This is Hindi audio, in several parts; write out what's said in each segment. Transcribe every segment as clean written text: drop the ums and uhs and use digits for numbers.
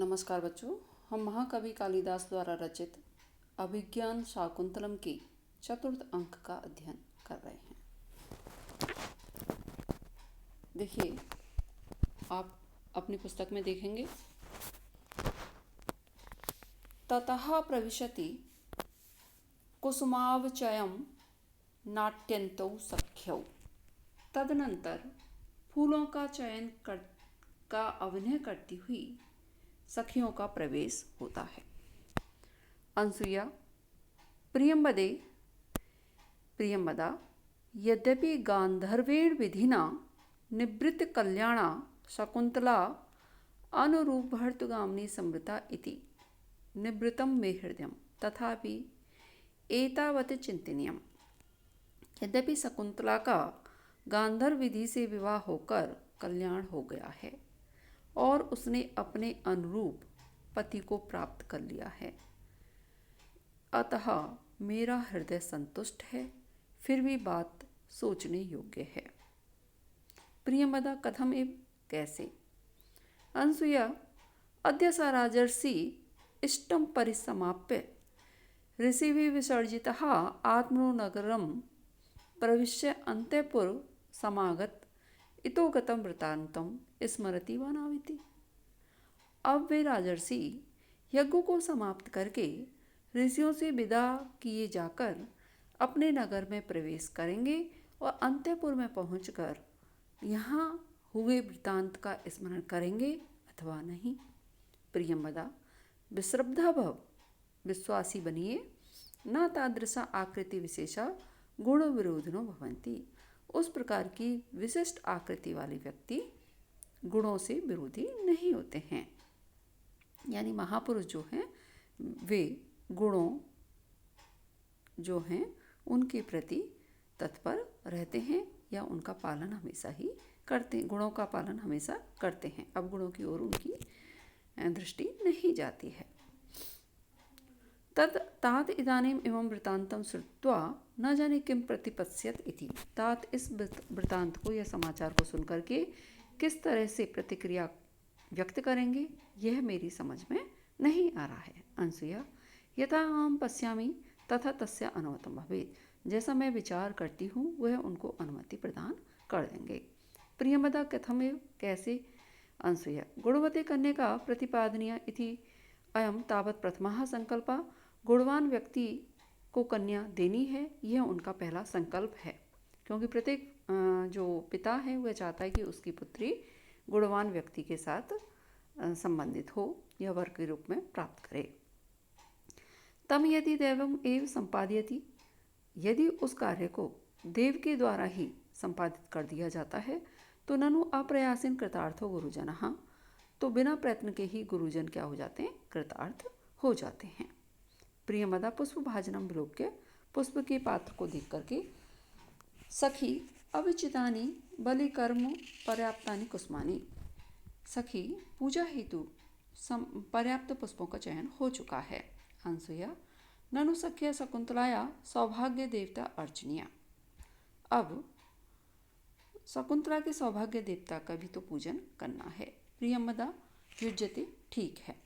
नमस्कार बच्चों, हम महाकवि कालिदास द्वारा रचित अभिज्ञान शाकुंतलम के चतुर्थ अंक का अध्ययन कर रहे हैं। देखिए, आप अपनी पुस्तक में देखेंगे, ततः प्रविशति कुसुमावचयं नाट्यंतौ सख्यौ। तदनंतर फूलों का चयन का अभिनय करती हुई सखियों का प्रवेश होता है। अनसुया प्रियंवदे प्रियंवदा यद्यपि गांधर्वेण विधिना निवृत्त कल्याणा शकुंतला अनुरूप भर्तुगामिनी समृता इति निवृत्तं मे हृदयं तथापि एतावत् चिंतनीयम्। यद्यपि शकुंतला का गांधर्व विधि से विवाह होकर कल्याण हो गया है और उसने अपने अनुरूप पति को प्राप्त कर लिया है, अतः मेरा हृदय संतुष्ट है, फिर भी बात सोचने योग्य है। प्रियंवदा कथम एव कैसे? अनसुया अद्य सा राजर्षि इष्टं परिसमाप्य ऋषिभिः विसर्जितः आत्मनो नगरं प्रविश्य अंतःपुर समागत इतो गतं वृत्तान्तं स्मरति वा नाविति। अब वे राजर्षि यज्ञ को समाप्त करके ऋषियों से विदा किए जाकर अपने नगर में प्रवेश करेंगे और अंतःपुर में पहुंचकर यहाँ हुए वृत्तांत का स्मरण करेंगे अथवा नहीं। प्रियंवदा विश्रब्धा भव, विश्वासी बनिए, न तादृशा आकृति विशेषा गुण विरोधिनो भवन्ति। उस प्रकार की विशिष्ट आकृति वाले व्यक्ति गुणों से विरोधी नहीं होते हैं। यानी महापुरुष जो हैं वे गुणों जो हैं उनके प्रति तत्पर रहते हैं या उनका पालन हमेशा ही करते हैं, गुणों का पालन हमेशा करते हैं। अब गुणों की ओर उनकी दृष्टि नहीं जाती है। तात इदानीम एवं वृत्तांतम श्रुत्वा न जाने किम प्रतिपत्स्यत इति। तात इस वृत्तांत को या समाचार को सुनकर के किस तरह से प्रतिक्रिया व्यक्त करेंगे, यह मेरी समझ में नहीं आ रहा है। अनसुया यथा अहम पश्यामि तथा तस्य अनुमतं भवेत्। जैसा मैं विचार करती हूँ वह उनको अनुमति प्रदान कर देंगे। प्रियंवदा कथमेव कैसे? अनसुया गुणवते कन्यका प्रतिपादनीया इति अयम तावत् प्रथमः संकल्पः। गुणवान व्यक्ति को कन्या देनी है, यह उनका पहला संकल्प है, क्योंकि प्रत्येक जो पिता है वह चाहता है कि उसकी पुत्री गुणवान व्यक्ति के साथ संबंधित हो या वर के रूप में प्राप्त करे। तम यदि दैवम एव संपादयति, यदि उस कार्य को देव के द्वारा ही संपादित कर दिया जाता है तो ननु अप्रयासिन कृतार्थो गुरुजनः, तो बिना प्रयत्न के ही गुरुजन क्या हो जाते हैं? कृतार्थ हो जाते हैं। प्रियंवदा पुष्प भाजनम विलोक्य, पुष्प के पात्र को देख करके सखी अविचितानि बलिकर्म पर्याप्तानि कुसुमानि, सखी पूजा हेतु पर्याप्त पुष्पों का चयन हो चुका है। अनसुया ननु सख्या शकुंतलाया सौभाग्य देवता अर्चनीया। अब शकुंतला के सौभाग्य देवता का भी तो पूजन करना है। प्रियंवदा युज्यते, ठीक है।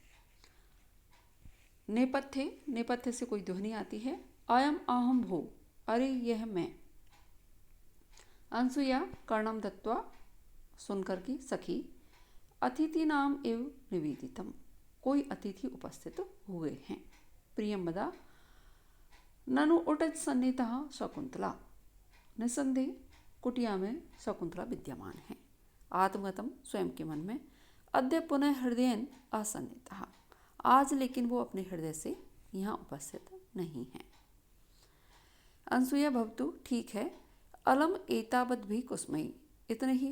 नेपथ्य से कोई ध्वनि आती है। अयम अहम भो, अरे यह मैं। अनसुया कर्णम दत्वा, सुनकर की सखी अतिथि नाम एव निवेदितम, कोई अतिथि उपस्थित हुए हैं। प्रियंवदा ननु उटज सन्निधः शकुंतला, निसंदेह कुटिया में शकुंतला विद्यमान है। आत्मगतम, स्वयं के मन में, अद्य पुनः हृदयेन असन्निधः, आज लेकिन वो अपने हृदय से यहाँ उपस्थित नहीं है। अनसुया भवतु, ठीक है। अलम एतावत् भी कुसुमई, इतने ही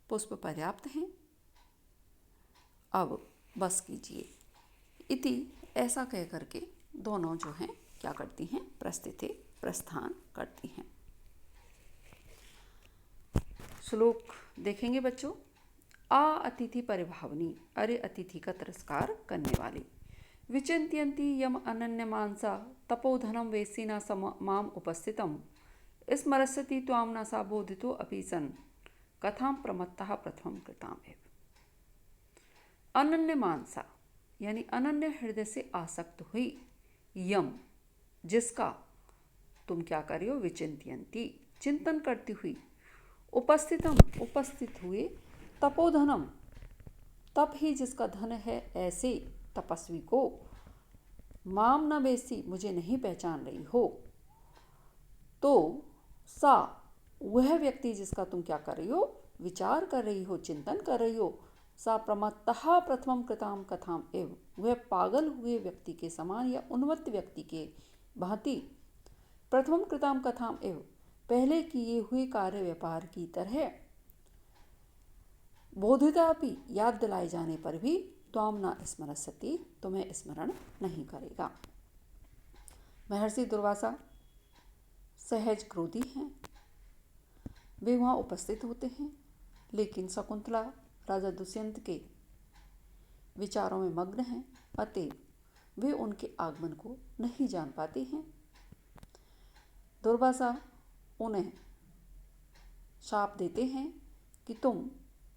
पुष्प पर्याप्त हैं, अब बस कीजिए। इति ऐसा कह करके दोनों जो हैं क्या करती हैं? प्रस्थान करती हैं। श्लोक देखेंगे बच्चों। आ अतिथि परिभावनी, अरे अतिथि का तिरस्कार करने वाली। विचिंत्यन्ति यम अनन्यमानसा तपोधनम वेसिना सम माम उपस्थितम स्मरस्यति त्वाम न सा बोधितो अपि सन् कथां प्रमत्तः प्रथमं कृताम् एव। अनन्य मानसा, यानी अनन्य हृदय से आसक्त हुई, यम जिसका तुम क्या कर रही हो, विचिंतयन्ति चिंतन करती हुई, उपस्थितम उपस्थित हुए, तपोधनम तप ही जिसका धन है ऐसे तपस्वी को, माम न बेसी मुझे नहीं पहचान रही हो, तो सा वह व्यक्ति जिसका तुम क्या कर रही हो, विचार कर रही हो, चिंतन कर रही हो, सा प्रमत्तः प्रथमं कृतां कथाम एव वह पागल हुए व्यक्ति के समान या उन्मत्त व्यक्ति के भांति प्रथम कृताम कथाम एव पहले किए हुए कार्य व्यापार की तरह बोधिता भी याद दिलाए जाने पर भी त्वाम न स्मरसति तुम्हें स्मरण नहीं करेगा। महर्षि दुर्वासा सहज क्रोधी हैं, वे वहाँ उपस्थित होते हैं, लेकिन शकुंतला राजा दुष्यंत के विचारों में मग्न हैं, अतएव वे उनके आगमन को नहीं जान पाते हैं। दुर्वासा उन्हें शाप देते हैं कि तुम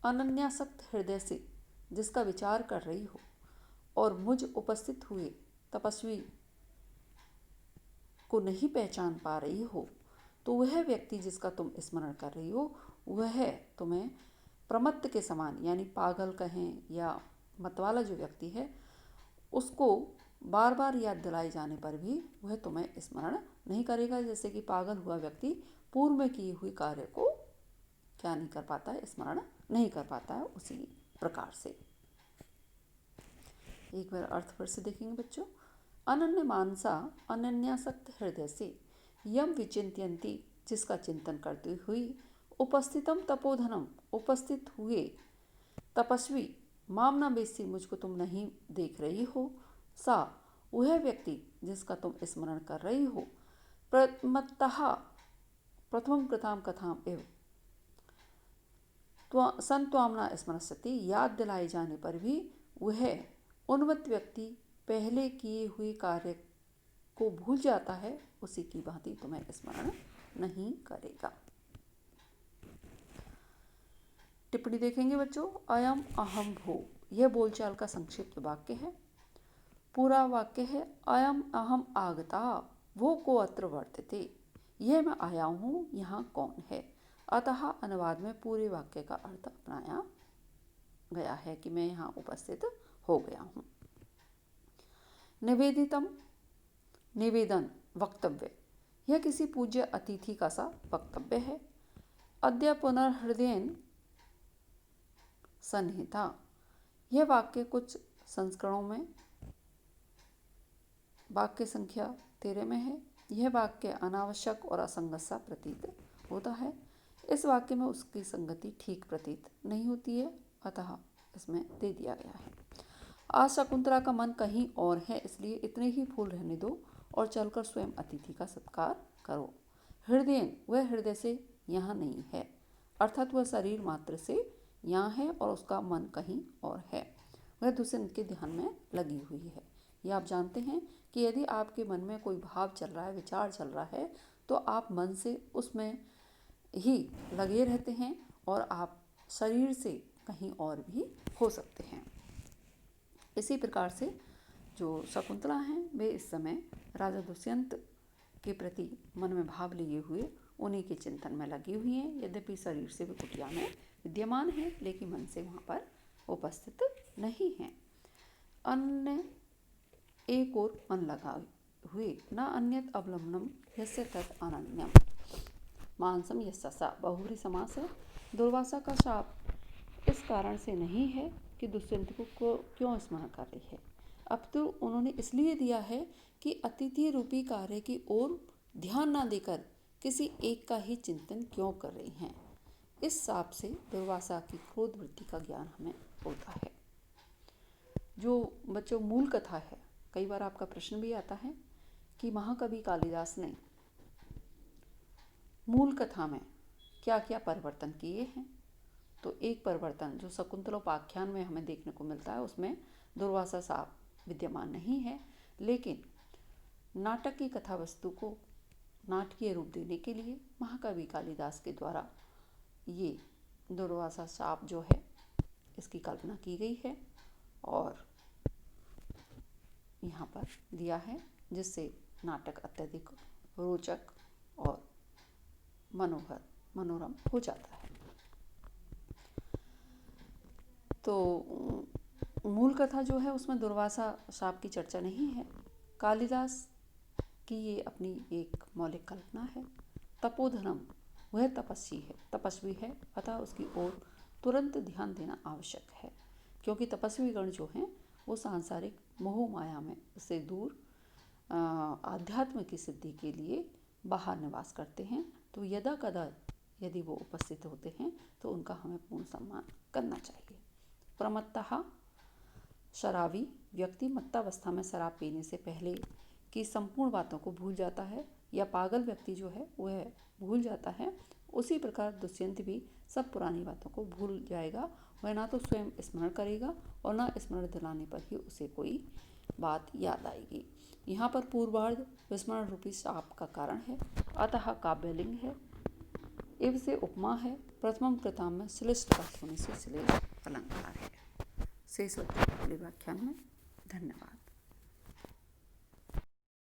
अनन्यासक्त हृदय से जिसका विचार कर रही हो और मुझ उपस्थित हुए तपस्वी को नहीं पहचान पा रही हो, तो वह व्यक्ति जिसका तुम स्मरण कर रही हो वह तुम्हें प्रमत्त के समान यानी पागल कहें या मतवाला जो व्यक्ति है उसको बार बार याद दिलाए जाने पर भी वह तुम्हें स्मरण नहीं करेगा। जैसे कि पागल हुआ व्यक्ति पूर्व में किए हुए कार्य को क्या नहीं कर पाता है, स्मरण नहीं कर पाता है, उसी प्रकार से। एक बार अर्थ फिर से देखेंगे बच्चों। अनन्य मानसा अनन्यासक्त हृदय से यम विचिंत्यन्ति जिसका चिंतन करती हुई, उपस्थितम तपोधनम उपस्थित हुए तपस्वी, मामना बेसी मुझको तुम नहीं देख रही हो, सा वह व्यक्ति जिसका तुम स्मरण कर रही हो, प्रमत्तः प्रथम कृताम कथाम एव संत्वामना स्मरसति याद दिलाए जाने पर भी वह उन्मत्त व्यक्ति पहले किए हुए कार्य को भूल जाता है, उसी की भांति तुम्हें स्मरण नहीं करेगा। टिप्पणी देखेंगे बच्चों। अयम अहम भो यह बोलचाल का संक्षिप्त वाक्य है। पूरा वाक्य है अयम अहम आगता वो को अत्र वर्तते, यह मैं आया हूँ, यहाँ कौन है। अतः अनुवाद में पूरे वाक्य का अर्थ अपनाया गया है कि मैं यहाँ उपस्थित हो गया हूँ। निवेदितम निवेदन वक्तव्य, यह किसी पूज्य अतिथि का सा वक्तव्य है। अद्य पुनर्हृदयेन सन्निहिता, यह वाक्य कुछ संस्करणों में वाक्य संख्या 13 में है। यह वाक्य अनावश्यक और असंगत सा प्रतीत होता है। इस वाक्य में उसकी संगति ठीक प्रतीत नहीं होती है, अतः इसमें दे दिया गया है। आज शकुंतला का मन कहीं और है, इसलिए इतने ही फूल रहने दो और चलकर स्वयं अतिथि का सत्कार करो। हृदय वह हृदय से यहाँ नहीं है, अर्थात वह शरीर मात्र से यहाँ है और उसका मन कहीं और है, वह दुष्यंत के ध्यान में लगी हुई है। यह आप जानते हैं कि यदि आपके मन में कोई भाव चल रहा है, विचार चल रहा है, तो आप मन से उसमें ही लगे रहते हैं और आप शरीर से कहीं और भी हो सकते हैं। इसी प्रकार से जो शकुंतला हैं वे इस समय राजा दुष्यंत के प्रति मन में भाव लिए हुए उन्हीं के चिंतन में लगी हुई हैं। यद्यपि शरीर से वे कुटिया में विद्यमान है, लेकिन मन से वहाँ पर उपस्थित नहीं है। अन्य एक और मन लगाए हुए, न अन्यत अवलंबनम यस्य तत् अनन्यम मानसम यस्य सा, बहुव्रीहि समास है। दुर्वासा का शाप इस कारण से नहीं है कि दुष्यंत को क्यों स्मरण कर रही है, अब तो उन्होंने इसलिए दिया है कि अतिथि रूपी कार्य की ओर ध्यान न देकर किसी एक का ही चिंतन क्यों कर रही हैं। इस शाप से दुर्वासा की क्रोध वृत्ति का ज्ञान हमें होता है। जो बच्चों मूल कथा है, कई बार आपका प्रश्न भी आता है कि महाकवि कालिदास ने मूल कथा में क्या क्या परिवर्तन किए हैं। तो एक परिवर्तन जो शकुंतलोपाख्यान में हमें देखने को मिलता है, उसमें दुर्वासा शाप विद्यमान नहीं है, लेकिन नाटक की कथा वस्तु को नाटकीय रूप देने के लिए महाकवि कालिदास के द्वारा ये दुर्वासा शाप जो है इसकी कल्पना की गई है और दिया है, जिससे नाटक अत्यधिक रोचक और मनोरम हो जाता है। तो मूल कथा जो है उसमें दुर्वासा शाप की चर्चा नहीं है। कालिदास की ये अपनी एक मौलिक कल्पना है। तपोधनम, वह तपस्वी है, अतः उसकी ओर तुरंत ध्यान देना आवश्यक है, क्योंकि तपस्वी गण जो हैं वो सांसारिक मोह माया में से दूर आध्यात्म की सिद्धि के लिए बाहर निवास करते हैं। तो यदा कदा यदि वो उपस्थित होते हैं तो उनका हमें पूर्ण सम्मान करना चाहिए। प्रमत्तः, शराबी व्यक्ति मत्तावस्था में शराब पीने से पहले की संपूर्ण बातों को भूल जाता है, या पागल व्यक्ति जो है वह भूल जाता है। उसी प्रकार दुष्यंत भी सब पुरानी बातों को भूल जाएगा। वह ना तो स्वयं स्मरण करेगा और ना स्मरण दिलाने पर ही उसे कोई बात याद आएगी। यहाँ पर पूर्वार्ध विस्मरण रूपी शाप का कारण है। अतः काव्यलिंग है, इव से उपमा है, प्रथमम कृताम में श्लिष्ट अर्थ होने से श्लेष अलंकार है। शेष होते अगले व्याख्यान में। धन्यवाद।